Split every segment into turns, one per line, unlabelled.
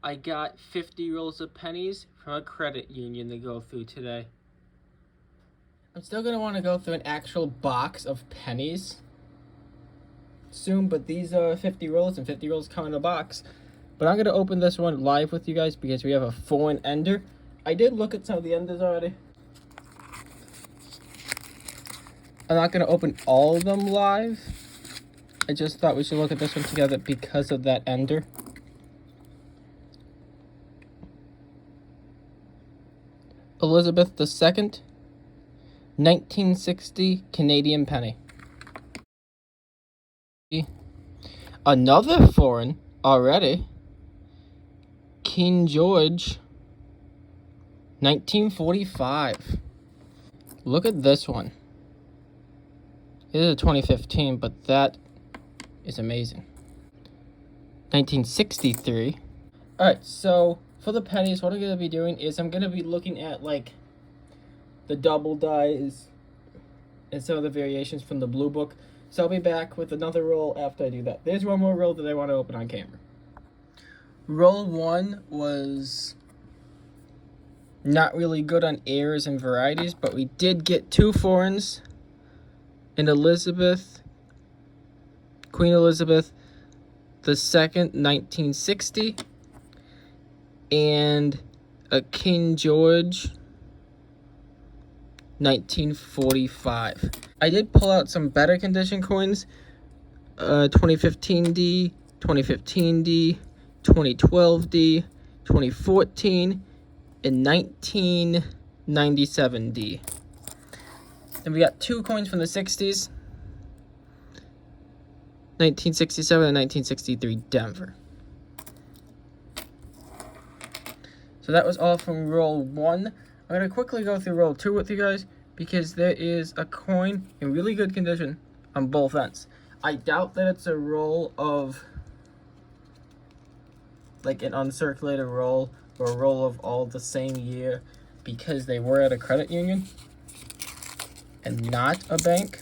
I got 50 rolls of pennies from a credit union to go through today. I'm still going to want to go through an actual box of pennies soon, but these are 50 rolls, and 50 rolls come in a box. But I'm going to open this one live with you guys because we have a foreign ender. I did look at some of the enders already. I'm not going to open all of them live. I just thought we should look at this one together because of that ender. Elizabeth II, 1960 Canadian penny. Another foreign already. King George, 1945. Look at this one. It is a 2015, but that is amazing. 1963. Alright, so for the pennies, what I'm going to be doing is I'm going to be looking at like the double dies and some of the variations from the blue book. So I'll be back with another roll after I do that. There's one more roll that I want to open on camera. Roll 1 was not really good on errors and varieties, but we did get 2 foreigns. And Elizabeth, Queen Elizabeth II, 1960, and a King George, 1945. I did pull out some better condition coins, 2015D, 2015D, 2012D, 2014, and 1997D. And we got 2 coins from the 60s, 1967 and 1963 Denver. So that was all from roll 1. I'm going to quickly go through roll 2 with you guys because there is a coin in really good condition on both ends. I doubt that it's a roll of like an uncirculated roll or a roll of all the same year because they were at a credit union and not a bank.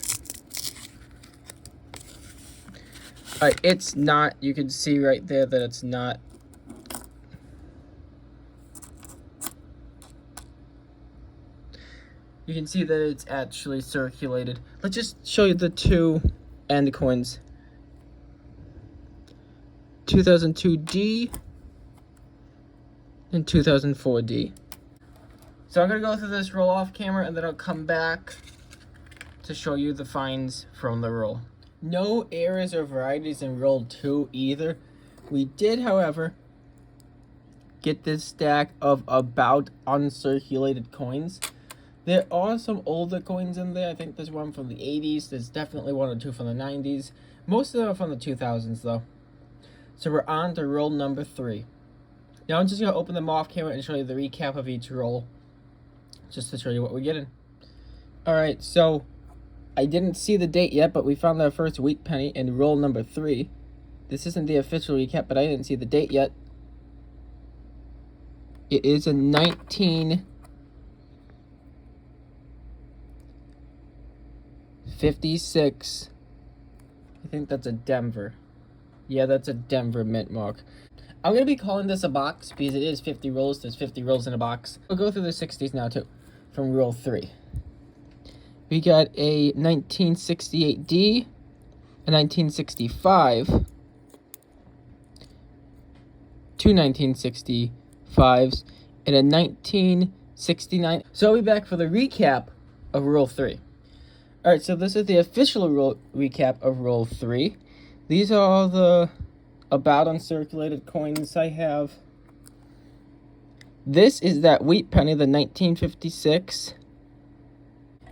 It's not. You can see right there that it's not. You can see that it's actually circulated. Let's just show you the 2 end coins. 2002D and 2004D. So I'm going to go through this roll off camera and then I'll come back to show you the finds from the roll. No errors or varieties in roll 2 either. We did, however, get this stack of about uncirculated coins. There are some older coins in there. I think there's one from the 80s. There's definitely 1 or 2 from the 90s. Most of them are from the 2000s, though. So we're on to roll number 3. Now I'm just going to open them off camera and show you the recap of each roll, just to show you what we're getting. Alright, so I didn't see the date yet, but we found our first wheat penny in roll number 3. This isn't the official recap, but I didn't see the date yet. It is a 1956. I think that's a Denver. Yeah, that's a Denver mint mark. I'm going to be calling this a box because it is 50 rolls. There's 50 rolls in a box. We'll go through the 60s now, too, from roll 3. We got a 1968D, a 1965, 2 1965s, and a 1969. So I'll be back for the recap of roll 3. Alright, so this is the official recap of roll 3. These are all the about uncirculated coins I have. This is that wheat penny, the 1956.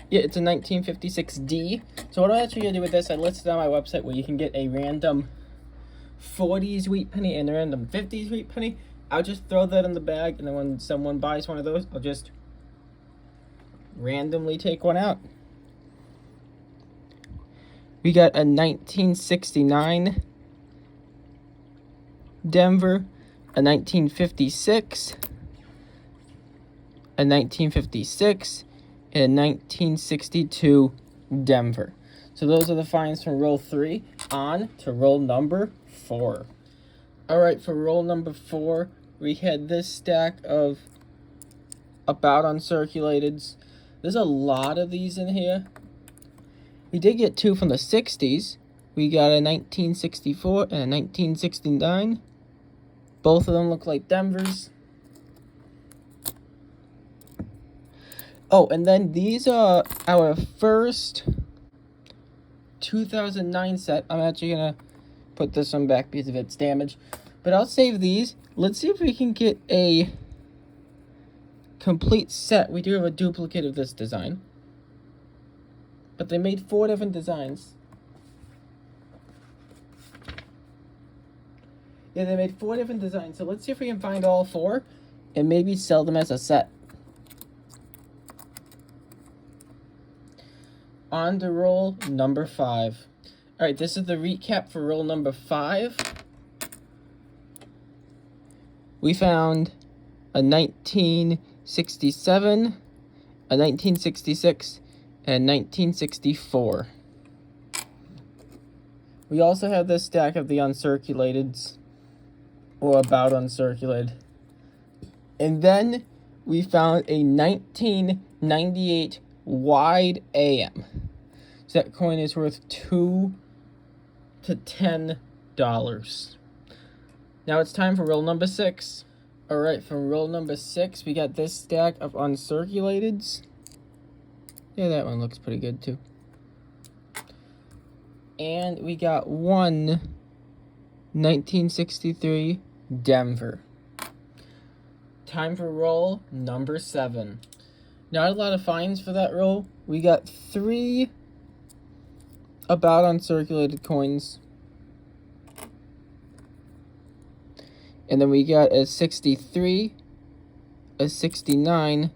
Yeah, it's a 1956D. So what I'm actually going to do with this, I listed on my website where you can get a random 40s wheat penny and a random 50s wheat penny. I'll just throw that in the bag, and then when someone buys one of those, I'll just randomly take one out. We got a 1969 Denver, a 1956, a 1956, and a 1962 Denver. So those are the finds from roll 3. On to roll number 4. Alright, for roll number 4, we had this stack of about uncirculateds. There's a lot of these in here. We did get two from the 60s. We got a 1964 and a 1969. Both of them look like Denvers. Oh, and then these are our first 2009 set. I'm actually going to put this one back because of its damage. But I'll save these. Let's see if we can get a complete set. We do have a duplicate of this design. But they made 4 different designs. Yeah, they made 4 different designs. So let's see if we can find all 4 and maybe sell them as a set. On to roll number 5. Alright, this is the recap for roll number 5. We found a 1967, a 1966, and 1964. We also have this stack of the uncirculateds, or about uncirculated. And then we found a 1998 wide AM. So that coin is worth $2 to $10. Now it's time for roll number 6. Alright, from roll number 6, we got this stack of uncirculateds. Yeah, that one looks pretty good too. And we got one 1963 Denver. Time for roll number 7. Not a lot of finds for that roll. We got 3 about uncirculated coins. And then we got a 63, a 69,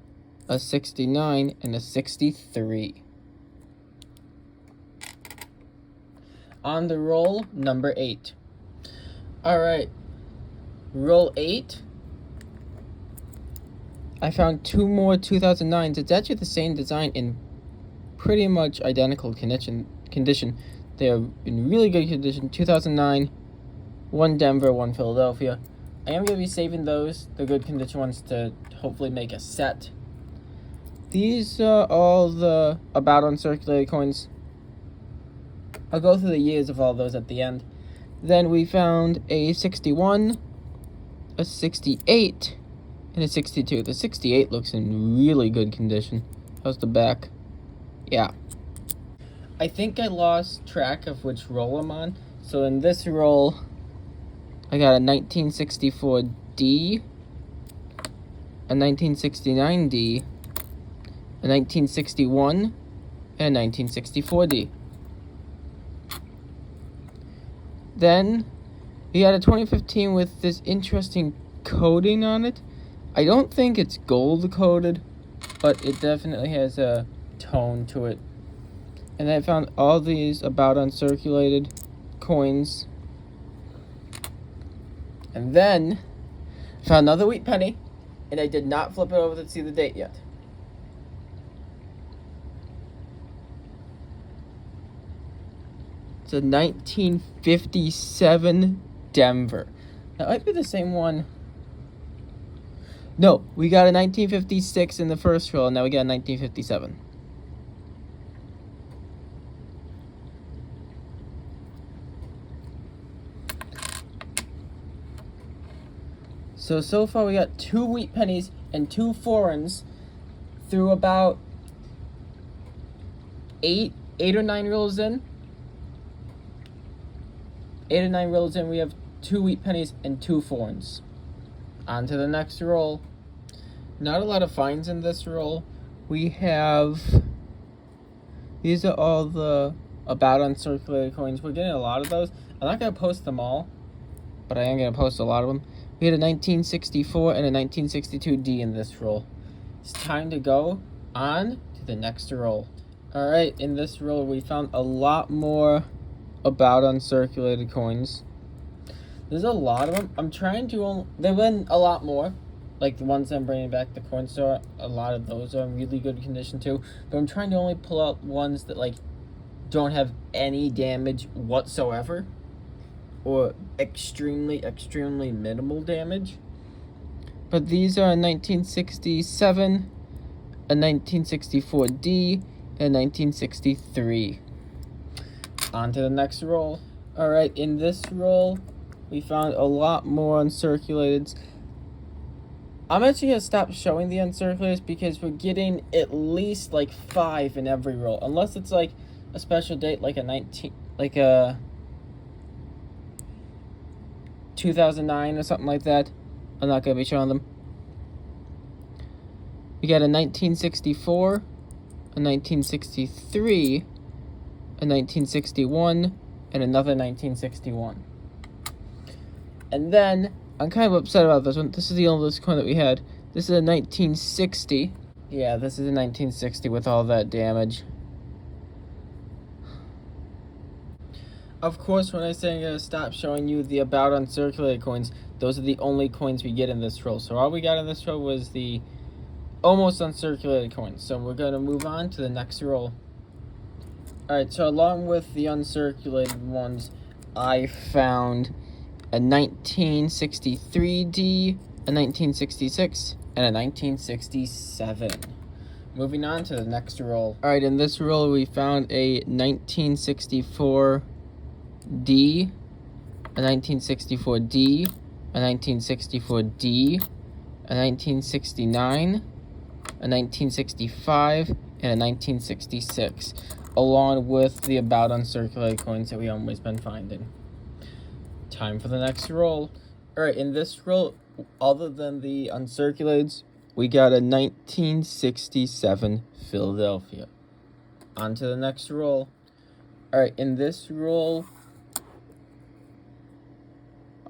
a 69, and a 63. On the roll number 8. Alright, roll 8. I found 2 more 2009s. It's actually the same design in pretty much identical condition. They are in really good condition. 2009, 1 Denver, 1 Philadelphia. I am going to be saving those, the good condition ones, to hopefully make a set. These are all the about uncirculated coins. I'll go through the years of all those at the end. Then we found a 61, a 68, and a 62. The 68 looks in really good condition. How's the back? Yeah. I think I lost track of which roll I'm on. So in this roll, I got a 1964D, a 1969D, a 1961, and a 1964D. Then we got a 2015 with this interesting coating on it. I don't think it's gold coated, but it definitely has a tone to it. And I found all these about uncirculated coins. And then found another wheat penny, and I did not flip it over to see the date yet. It's a 1957 Denver. That might be the same one. No, we got a 1956 in the first roll, and now we got a 1957. So far we got 2 wheat pennies and 2 foreigns through about 8 or 9 rolls in. 8 or 9 rolls in, we have 2 wheat pennies and 2 foreigns. On to the next roll. Not a lot of finds in this roll. We have... These are all the about uncirculated coins. We're getting a lot of those. I'm not going to post them all, but I am going to post a lot of them. We had a 1964 and a 1962D in this roll. It's time to go on to the next roll. Alright, in this roll we found a lot more about uncirculated coins. There's a lot of them. I'm trying to... There've been a lot more. Like the ones I'm bringing back to the coin store. A lot of those are in really good condition too. But I'm trying to only pull out ones that like don't have any damage whatsoever. Or extremely minimal damage. But these are a 1967, a 1964D, and a 1963. On to the next roll. Alright, in this roll, we found a lot more uncirculated. I'm actually going to stop showing the uncirculated because we're getting at least like 5 in every roll. Unless it's like a special date, like a 2009 or something like that. I'm not going to be showing them. We got a 1964, a 1963, a 1961, and another 1961. And then, I'm kind of upset about this one. This is the oldest coin that we had. This is a 1960. Yeah, this is a 1960 with all that damage. Of course, when I say I'm going to stop showing you the about uncirculated coins, those are the only coins we get in this roll. So all we got in this roll was the almost uncirculated coins. So we're going to move on to the next roll. Alright, so along with the uncirculated ones, I found a 1963D, a 1966, and a 1967. Moving on to the next roll. Alright, in this roll we found a 1964D, a 1964D, a 1964D, a 1969, a 1965, and a 1966, along with the about uncirculated coins that we always been finding. Time for the next roll. Alright, in this roll, other than the uncirculated, we got a 1967 Philadelphia. On to the next roll. Alright, in this roll,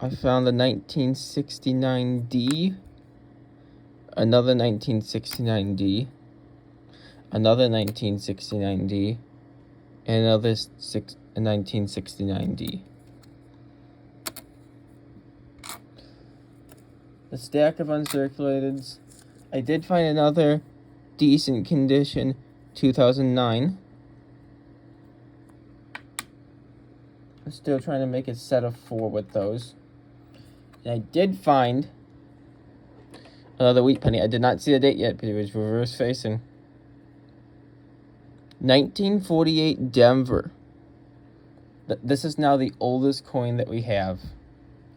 I found a 1969D, another 1969D, another 1969D, and another 1969D. The stack of uncirculateds. I did find another decent condition 2009. I'm still trying to make a set of 4 with those. And I did find another wheat penny. I did not see the date yet, but it was reverse facing. 1948 Denver. This is now the oldest coin that we have,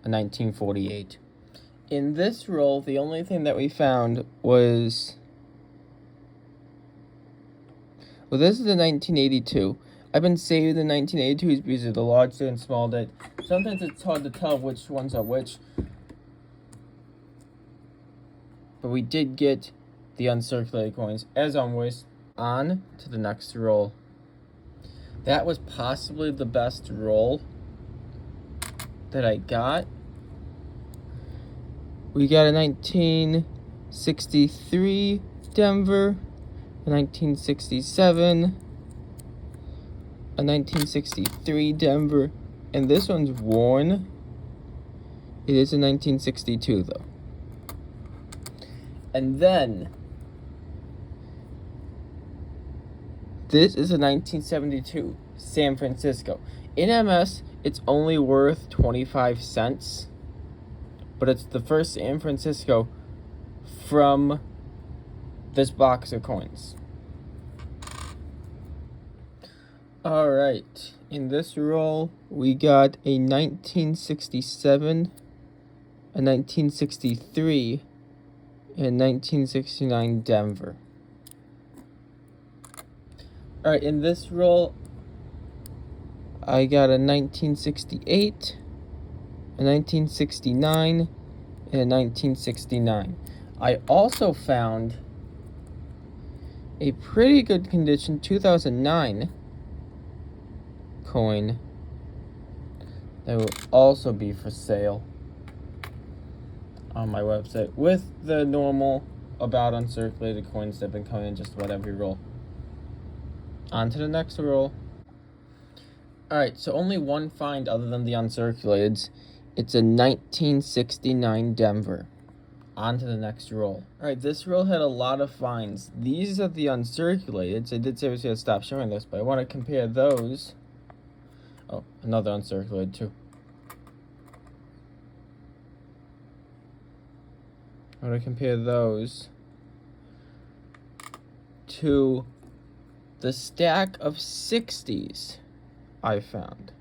a 1948. In this roll, the only thing that we found was... Well, this is the 1982. I've been saving the 1982s because of the large date and small date. Sometimes it's hard to tell which ones are which. But we did get the uncirculated coins, as always. On to the next roll. That was possibly the best roll that I got. We got a 1963 Denver, a 1967, a 1963 Denver, and this one's worn. It is a 1962 though. And then this is a 1972 San Francisco. In MS, it's only worth 25 cents. But it's the first San Francisco from this box of coins. Alright, in this roll, we got a 1967, a 1963, and 1969 Denver. Alright, in this roll, I got a 1968, a 1969, and a 1969. I also found a pretty good condition 2009 coin that will also be for sale on my website with the normal about uncirculated coins that have been coming in just about every roll. On to the next roll. Alright, so only one find other than the uncirculated. It's a 1969 Denver. On to the next roll. Alright, this roll had a lot of finds. These are the uncirculated. I did say I was going to stop showing this, but I want to compare those. Oh, another uncirculated too. I'm going to compare those to the stack of 60s I found.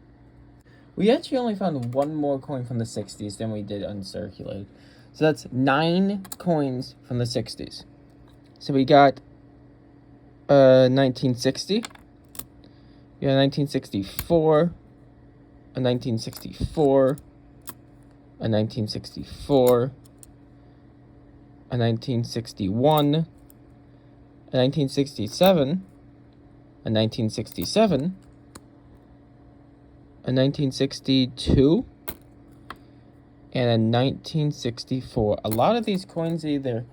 We actually only found one more coin from the 60s than we did uncirculated. So that's 9 coins from the 60s. So we got 1960, we got 1964, a 1964, a 1964, a 1961, a 1967, a 1967, a 1962, and a 1964. A lot of these coins are either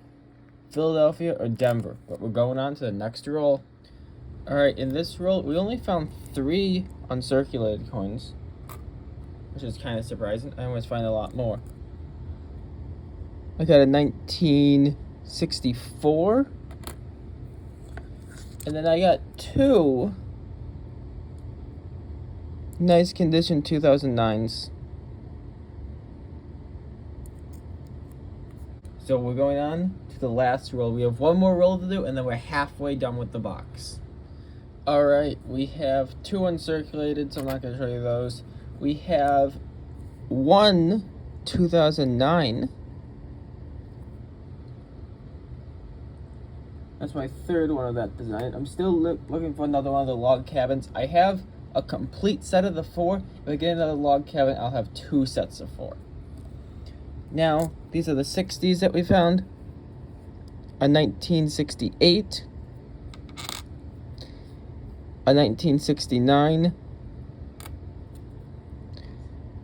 Philadelphia or Denver, but we're going on to the next roll. Alright, in this roll, we only found 3 uncirculated coins, which is kind of surprising. I always find a lot more. I got a 1964, and then I got 2 nice condition 2009s. So we're going on to the last roll. We have one more roll to do, and then we're halfway done with the box. Alright, we have 2 uncirculated, so I'm not going to show you those. We have 1 2009. That's my 3rd one of that design. I'm still looking for another one of the log cabins. I have a complete set of the 4. If I get another log cabin, I'll have 2 sets of 4. Now, these are the 60s that we found. A 1968, a 1969,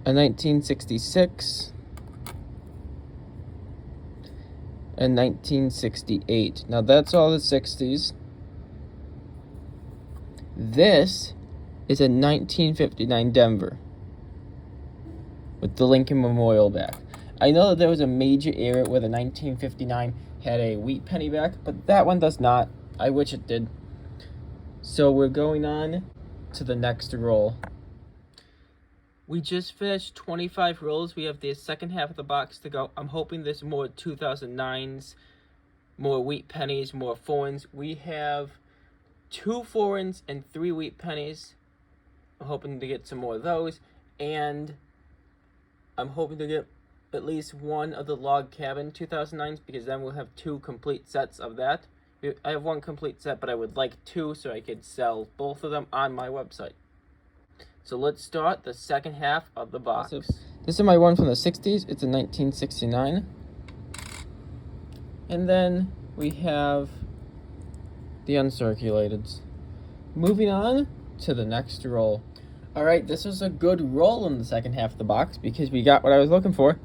a 1966, and 1968. Now that's all the 60s. This is a 1959 Denver with the Lincoln Memorial back. I know that there was a major era where the 1959 had a wheat penny back, but that one does not. I wish it did. So we're going on to the next roll. We just finished 25 rolls. We have the second half of the box to go. I'm hoping there's more 2009s, more wheat pennies, more foreigns. We have 2 foreigns and 3 wheat pennies. I'm hoping to get some more of those. And I'm hoping to get at least 1 of the log cabin 2009s, because then we'll have 2 complete sets of that. I have 1 complete set, but I would like 2 so I could sell both of them on my website. So let's start the second half of the box. This is my one from the 60s. It's a 1969. And then we have the uncirculateds. Moving on to the next roll. Alright, this was a good roll in the second half of the box because we got what I was looking for.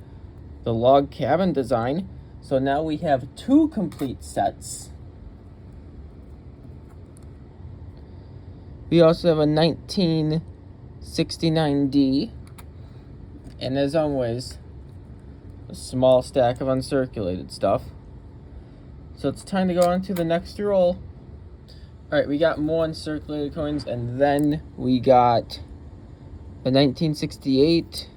The log cabin design. So now we have 2 complete sets. We also have a 1969D. And as always, a small stack of uncirculated stuff. So it's time to go on to the next roll. Alright, we got more uncirculated coins, and then we got a 1968,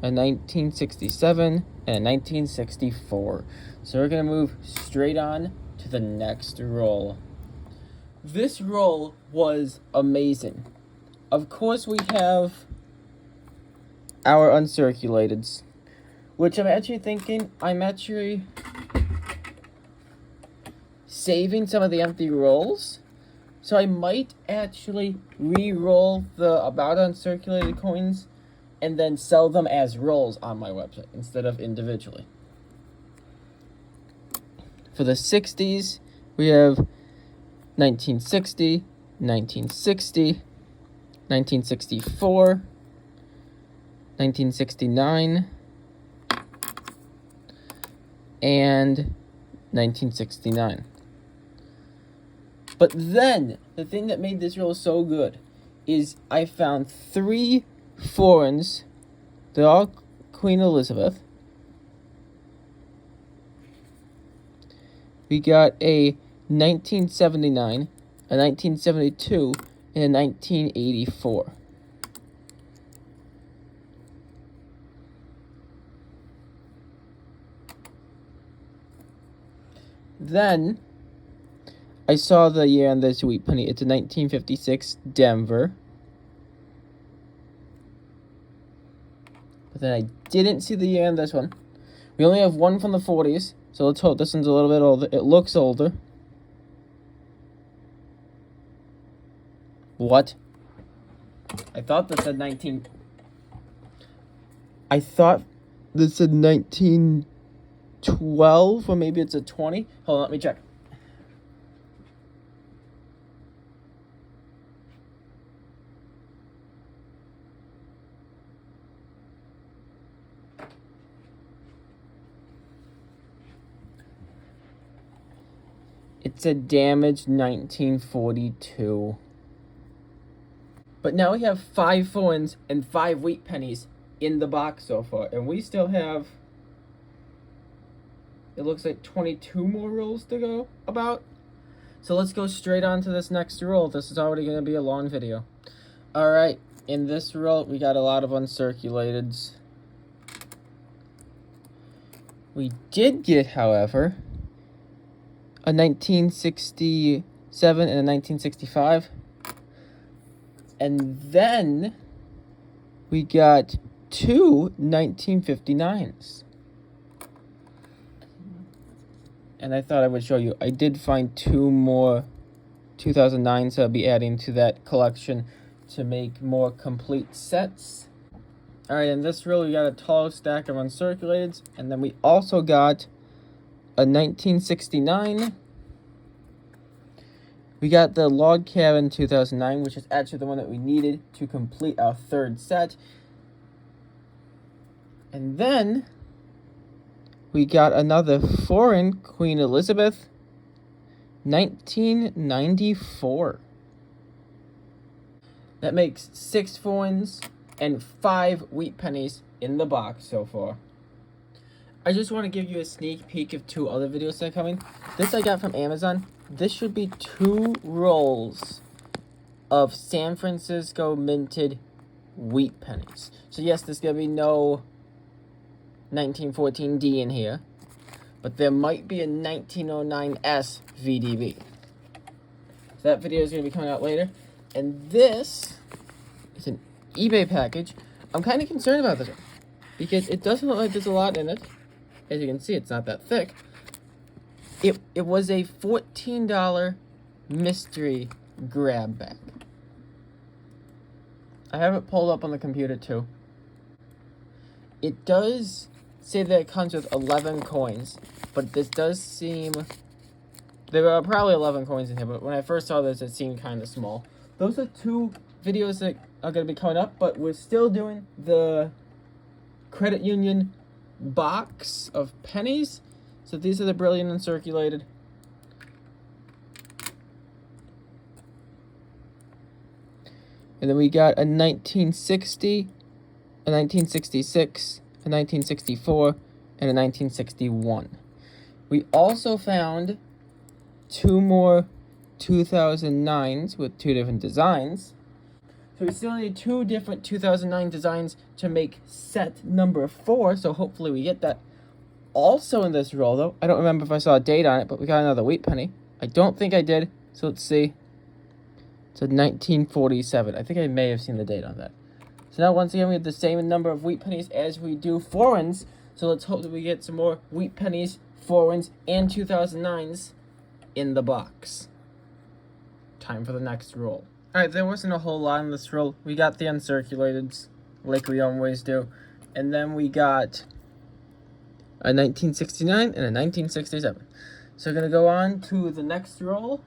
a 1967, and a 1964. So we're going to move straight on to the next roll. This roll was amazing. Of course, we have our uncirculateds, which I'm actually thinking I'm actually saving some of the empty rolls. So I might actually re-roll the about uncirculated coins and then sell them as rolls on my website instead of individually. For the 60s, we have 1960, 1960, 1964, 1969, and 1969. But then, the thing that made this roll so good is I found 3 foreigns. They're all Queen Elizabeth. We got a 1979, a 1972, and a 1984. Then I saw the year on this wheat penny. It's a 1956 Denver. But then I didn't see the year on this one. We only have one from the 40s, so let's hope this one's a little bit older. It looks older. What? I thought this said 1912, or maybe it's a 20. Hold on, let me check. It's a damaged 1942. But now we have 5 foreigns and 5 wheat pennies in the box so far. And we still have, it looks like 22 more rolls to go about. So let's go straight on to this next roll. This is already going to be a long video. Alright, in this roll we got a lot of uncirculateds. We did get, however, a 1967 and a 1965. And then we got 2 1959s. And I thought I would show you. I did find 2 more 2009s I'll be adding to that collection to make more complete sets. Alright, in this row we got a tall stack of uncirculateds. And then we also got a 1969. We got the log cabin 2009, which is actually the one that we needed to complete our 3rd set. And then we got another foreign Queen Elizabeth 1994. That makes 6 foreigns and 5 wheat pennies in the box so far. I just want to give you a sneak peek of 2 other videos that are coming. This I got from Amazon. This should be 2 rolls of San Francisco minted wheat pennies. So yes, there's going to be no 1914D in here, but there might be a 1909S VDB. So that video is going to be coming out later. And this is an eBay package. I'm kind of concerned about this one because it doesn't look like there's a lot in it. As you can see, it's not that thick. It was a $14 mystery grab bag. I have it pulled up on the computer too. It does say that it comes with 11 coins, but this does seem... There are probably 11 coins in here, but when I first saw this, it seemed kind of small. Those are 2 videos that are going to be coming up, but we're still doing the credit union box of pennies. So these are the brilliant uncirculated. And then we got a 1960, a 1966, a 1964, and a 1961. We also found 2 more 2009s with 2 different designs. So we still need 2 different 2009 designs to make set number 4. So hopefully we get that. Also in this roll, though, I don't remember if I saw a date on it, but we got another wheat penny. I don't think I did, so let's see. It's a 1947. I think I may have seen the date on that. So now, once again, we have the same number of wheat pennies as we do foreigns. So let's hope that we get some more wheat pennies, foreigns, and 2009s in the box. Time for the next roll. Alright, there wasn't a whole lot in this roll. We got the uncirculateds, like we always do. And then we got a 1969 and a 1967. So we're going to go on to the next roll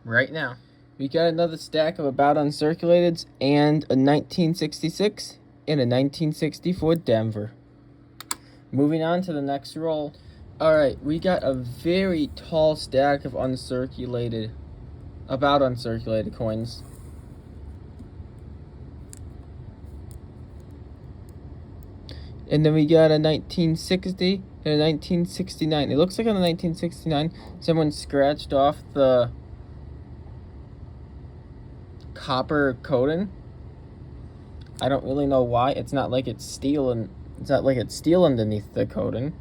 right now. We got another stack of about uncirculateds and a 1966 and a 1964 Denver. Moving on to the next roll. Alright, we got a very tall stack of uncirculated coins. And then we got a 1960 and a 1969. It looks like on the 1969, someone scratched off the copper coating. I don't really know why. It's not like it's steel underneath the coating.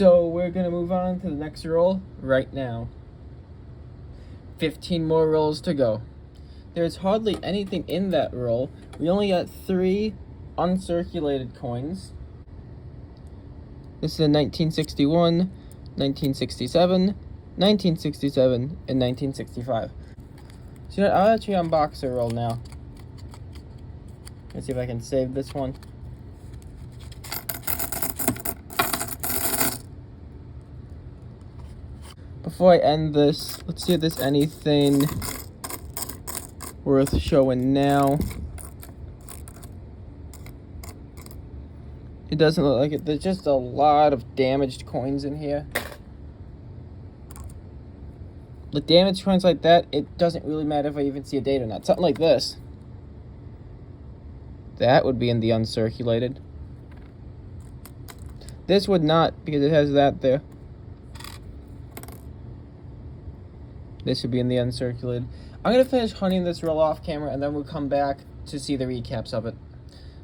So we're gonna move on to the next roll right now. 15 more rolls to go. There's hardly anything in that roll. We only got 3 uncirculated coins. This is a 1961, 1967, 1967, and 1965. So I'll actually unbox a roll now. Let's see if I can save this one. Before I end this, let's see if there's anything worth showing now. It doesn't look like it. There's just a lot of damaged coins in here. With damaged coins like that, it doesn't really matter if I even see a date or not. Something like this. That would be in the uncirculated. This would not, because it has that there. This should be in the uncirculated. I'm going to finish hunting this roll off camera, and then we'll come back to see the recaps of it.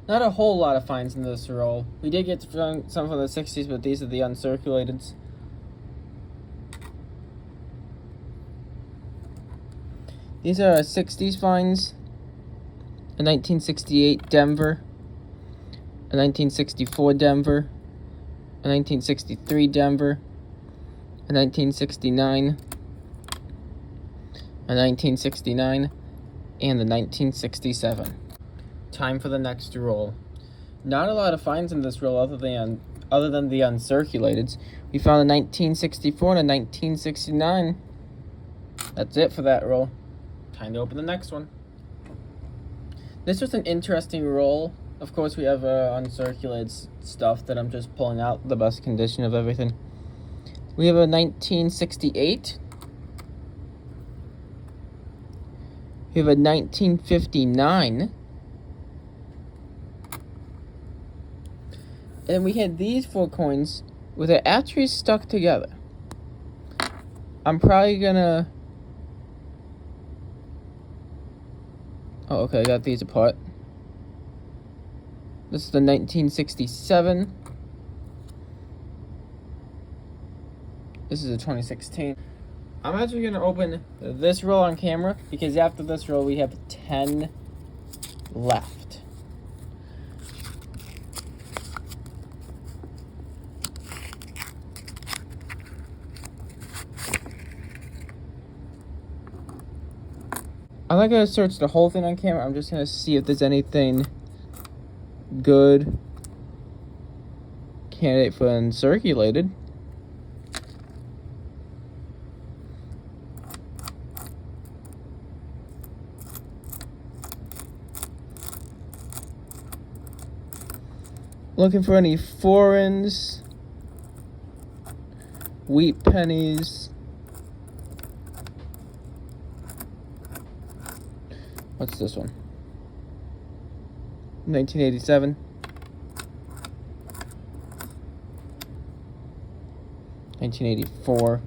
Not a whole lot of finds in this roll. We did get some from the 60s, but these are the uncirculateds. These are 60s finds. A 1968 Denver. A 1964 Denver. A 1963 Denver. A 1969. A 1969. And the 1967. Time for the next roll. Not a lot of finds in this roll other than the uncirculateds. We found a 1964 and a 1969. That's it for that roll. Time to open the next one. This was an interesting roll. Of course, we have uncirculated stuff that I'm just pulling out the best condition of everything. We have a 1968. We have a 1959. And we had these 4 coins with their actually stuck together. I'm probably gonna... Oh, okay, I got these apart. This is the 1967. This is a 2016. I'm actually gonna open this roll on camera because after this roll we have 10 left. I'm not going to search the whole thing on camera. I'm just going to see if there's anything good candidate for uncirculated. Looking for any foreigns, wheat pennies. What's this one? 1987. 1984.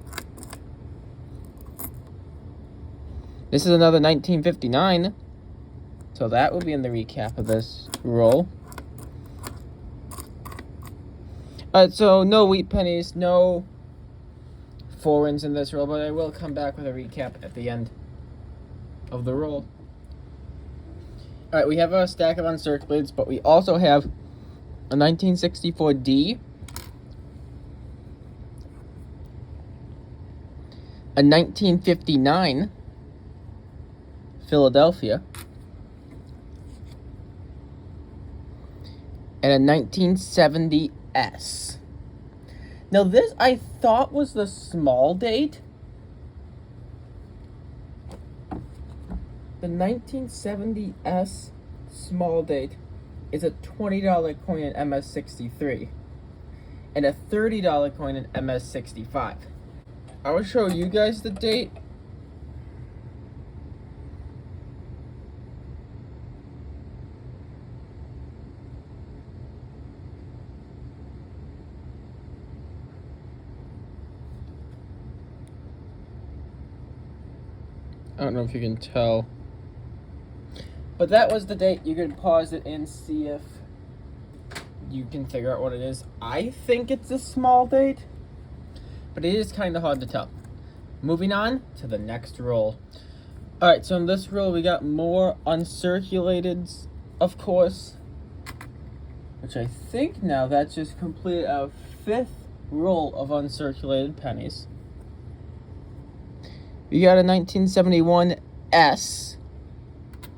This is another 1959. So that will be in the recap of this roll. Alright, so no wheat pennies, no foreigns in this roll, but I will come back with a recap at the end of the roll. Alright, we have a stack of uncirculated, but we also have a 1964D, a 1959 Philadelphia, and a 1970S. Now this I thought was the small date. The 1970S small date is a $20 coin in MS63 and a $30 coin in MS65. I will show you guys the date. I don't know if you can tell. But that was the date. You can pause it and see if you can figure out what it is. I think it's a small date. but it is kind of hard to tell. Moving on to the next roll. Alright, so in this roll we got more uncirculated, of course, which I think now that just completed our 5th roll of uncirculated pennies. We got a 1971 S.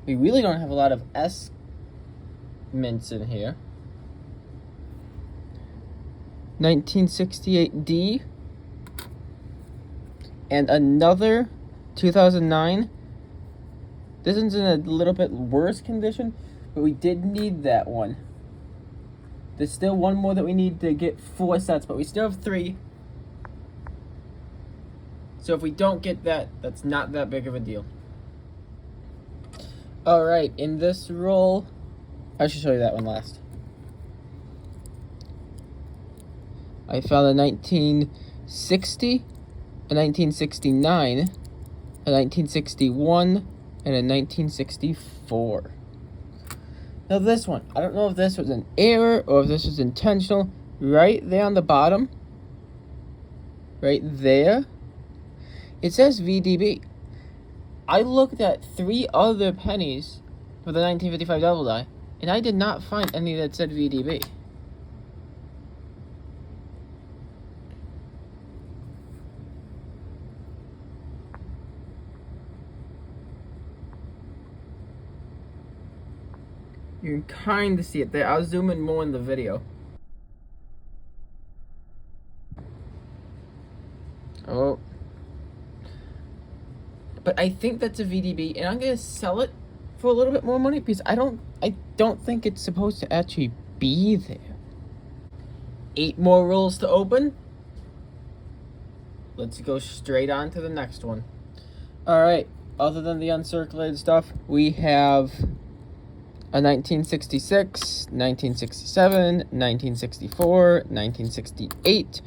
We really don't have a lot of S mints in here. 1968 D. And another 2009. This one's in a little bit worse condition, but we did need that one. There's still one more that we need to get 4 sets, but we still have 3. So if we don't get that, that's not that big of a deal. Alright, in this roll, I should show you that one last. I found a 1960, a 1969, a 1961, and a 1964. Now this one, I don't know if this was an error or if this was intentional. Right there on the bottom, right there, it says VDB. I looked at 3 other pennies for the 1955 double die, and I did not find any that said VDB. You can kind of see it there. I'll zoom in more in the video. Oh. But I think that's a VDB, and I'm gonna sell it for a little bit more money because I don't think it's supposed to actually be there. 8 more rolls to open. Let's go straight on to the next one. Alright, other than the uncirculated stuff, we have a 1966, 1967, 1964, 1968,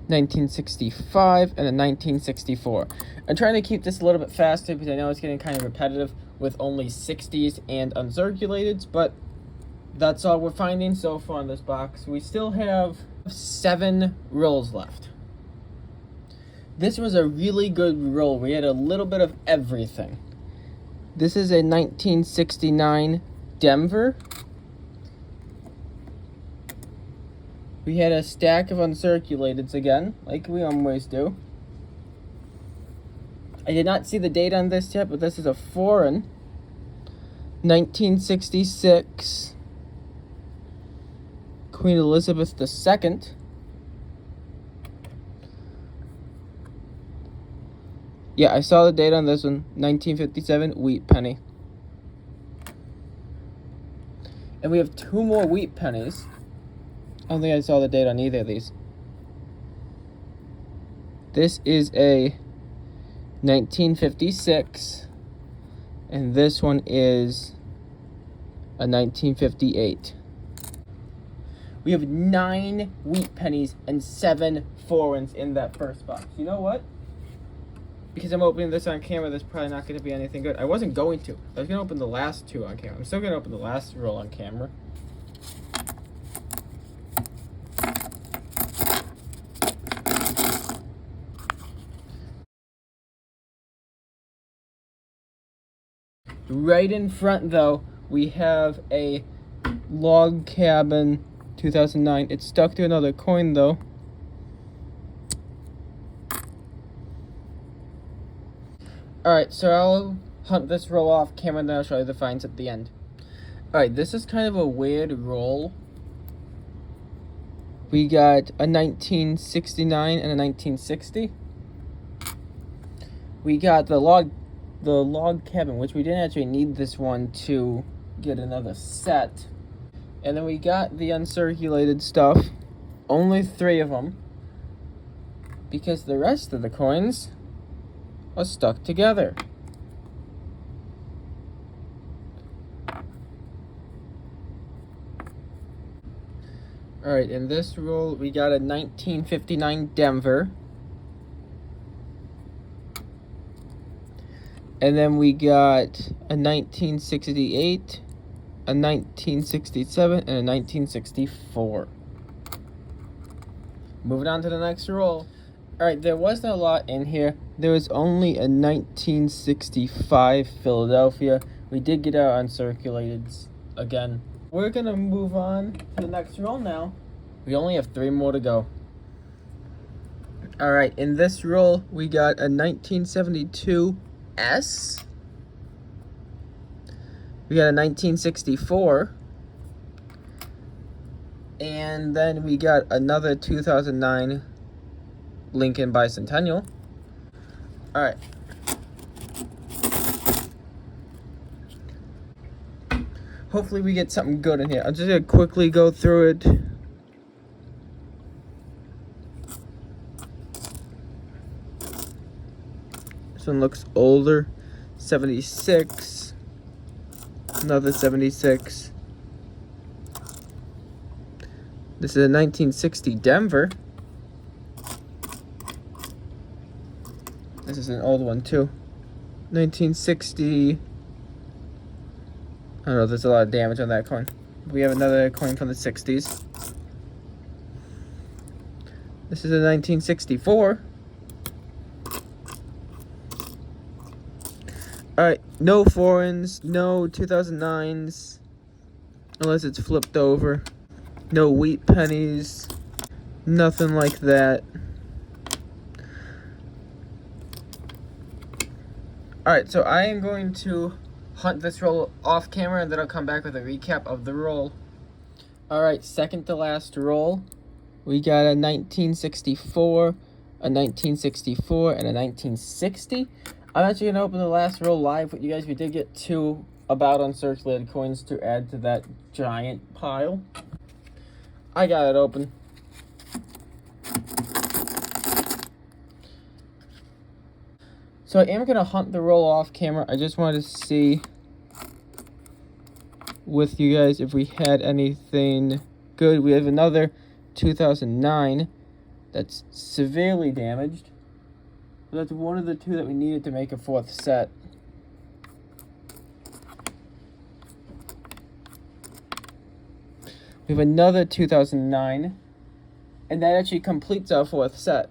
1965, and a 1964. I'm trying to keep this a little bit faster because I know it's getting kind of repetitive with only 60s and uncirculated, but that's all we're finding so far in this box. We still have 7 rolls left. This was a really good roll. We had a little bit of everything. This is a 1969 Denver. We had a stack of uncirculateds again, like we always do. I did not see the date on this yet, but this is a foreign 1966 Queen Elizabeth II. Yeah, I saw the date on this one, 1957 wheat penny. And we have 2 more wheat pennies. I don't think I saw the date on either of these. This is a 1956, and this one is a 1958. We have 9 wheat pennies and 7 foreigns in that first box. You know what? Because I'm opening this on camera, there's probably not going to be anything good. I wasn't going to. I was going to open the last 2 on camera. I'm still going to open the last roll on camera. Right in front, though, we have a log cabin 2009. It's stuck to another coin, though. Alright, so I'll hunt this roll off camera and then I'll show you the finds at the end. Alright, this is kind of a weird roll. We got a 1969 and a 1960. We got the log cabin, which we didn't actually need this one to get another set. And then we got the uncirculated stuff. Only 3 of them. Because the rest of the coins are stuck together. Alright, in this roll, we got a 1959 Denver. And then we got a 1968, a 1967, and a 1964. Moving on to the next roll. Alright, there wasn't a lot in here. There was only a 1965 Philadelphia. We did get our uncirculated again. We're gonna move on to the next roll now. We only have 3 more to go. Alright, in this roll, we got a 1972 S. We got a 1964. And then we got another 2009 Lincoln Bicentennial. Alright. Hopefully we get something good in here. I'm just gonna quickly go through it. This one looks older. 76. Another 76. This is a 1960 Denver. This is an old one too. 1960. I don't know, there's a lot of damage on that coin. We have another coin from the 60s. This is a 1964. Alright, no foreigns, no 2009s, unless it's flipped over. No wheat pennies, nothing like that. Alright, so I am going to hunt this roll off camera and then I'll come back with a recap of the roll. Alright, second to last roll. We got a 1964, a 1964, and a 1960. I'm actually going to open the last roll live with you guys. We did get 2 about uncirculated coins to add to that giant pile. I got it open. So I am going to hunt the roll off camera. I just wanted to see with you guys if we had anything good. We have another 2009 that's severely damaged. But that's one of the 2 that we needed to make a 4th set. We have another 2009, and that actually completes our 4th set.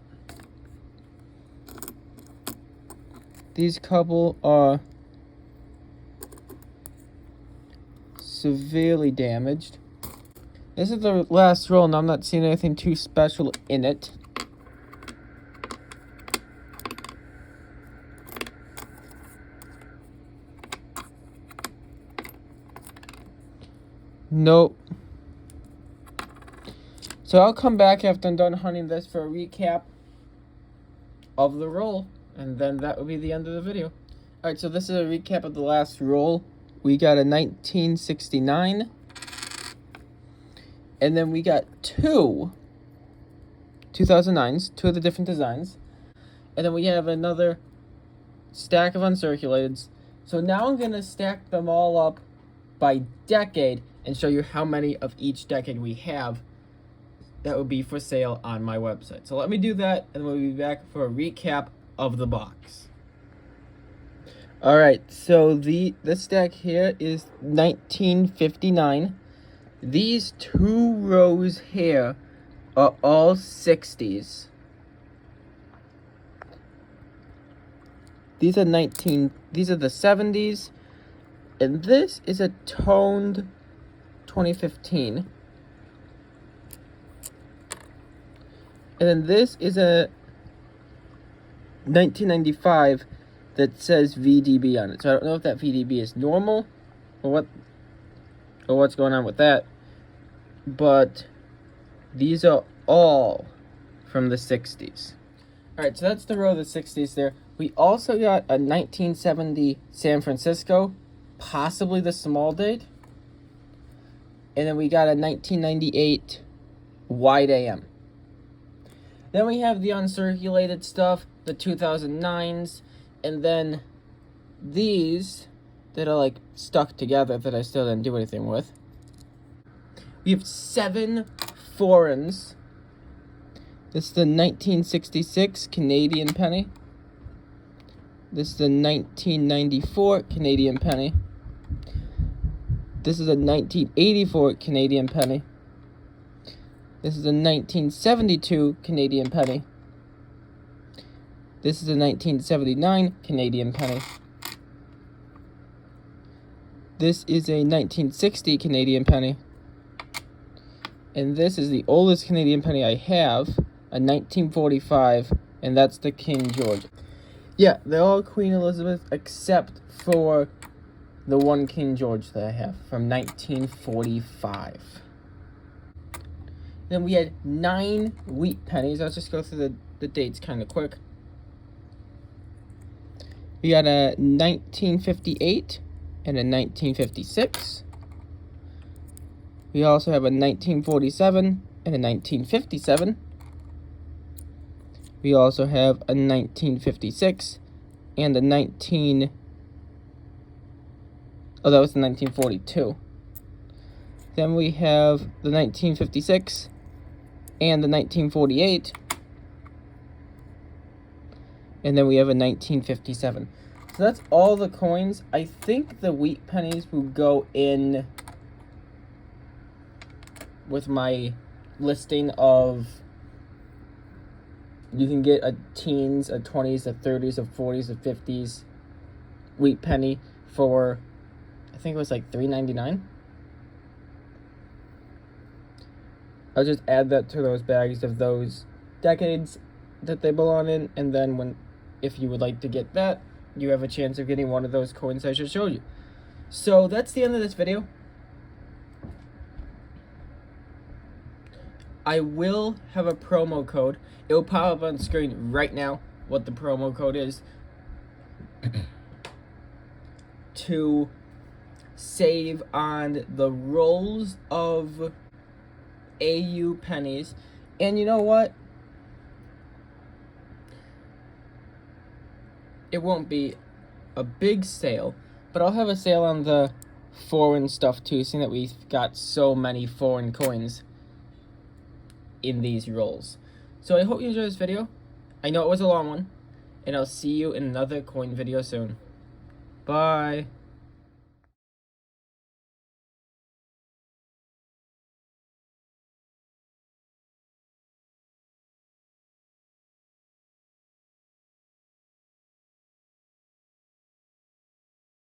These couple are severely damaged. This is the last roll, and I'm not seeing anything too special in it. Nope. So I'll come back after I'm done hunting this for a recap of the roll, and then that will be the end of the video. Alright, so this is a recap of the last roll. We got a 1969, and then we got 2 2009s, 2 of the different designs, and then we have another stack of uncirculateds. So now I'm going to stack them all up by decade and show you how many of each decade we have that will be for sale on my website. So let me do that, and we'll be back for a recap of the box. Alright, so this stack here is 1959. These 2 rows here are all 60s. These are the 70s, and this is a toned 2015. And then this is a 1995 that says VDB on it. So I don't know if that VDB is normal or what's going on with that. But these are all from the 60s. Alright, so that's the row of the 60s there. We also got a 1970 San Francisco, possibly the small date. And then we got a 1998 Wide AM. Then we have the uncirculated stuff, the 2009s, and then these that are like stuck together that I still didn't do anything with. We have 7 foreigns. This is the 1966 Canadian penny. This is the 1994 Canadian penny. This is a 1984 Canadian penny. This is a 1972 Canadian penny. This is a 1979 Canadian penny. This is a 1960 Canadian penny. And this is the oldest Canadian penny I have, a 1945, and that's the King George. Yeah, they're all Queen Elizabeth except for the one King George that I have from 1945. Then we had 9 wheat pennies. Let's just go through the dates kind of quick. We got a 1958 and a 1956. We also have a 1947 and a 1957. We also have a 1956 and a Oh, that was the 1942. Then we have the 1956 and the 1948. And then we have a 1957. So that's all the coins. I think the wheat pennies will go in with my listing of, you can get a teens, a 20s, a 30s, a 40s, a 50s wheat penny for, I think it was like $3.99. I'll just add that to those bags of those decades that they belong in, and then if you would like to get that, you have a chance of getting one of those coins I just showed you. So that's the end of this video. I will have a promo code. It will pop up on screen right now what the promo code is to save on the rolls of AU pennies. And you know what? It won't be a big sale, but I'll have a sale on the foreign stuff too, seeing that we've got so many foreign coins in these rolls. So I hope you enjoyed this video. I know it was a long one, and I'll see you in another coin video soon. Bye.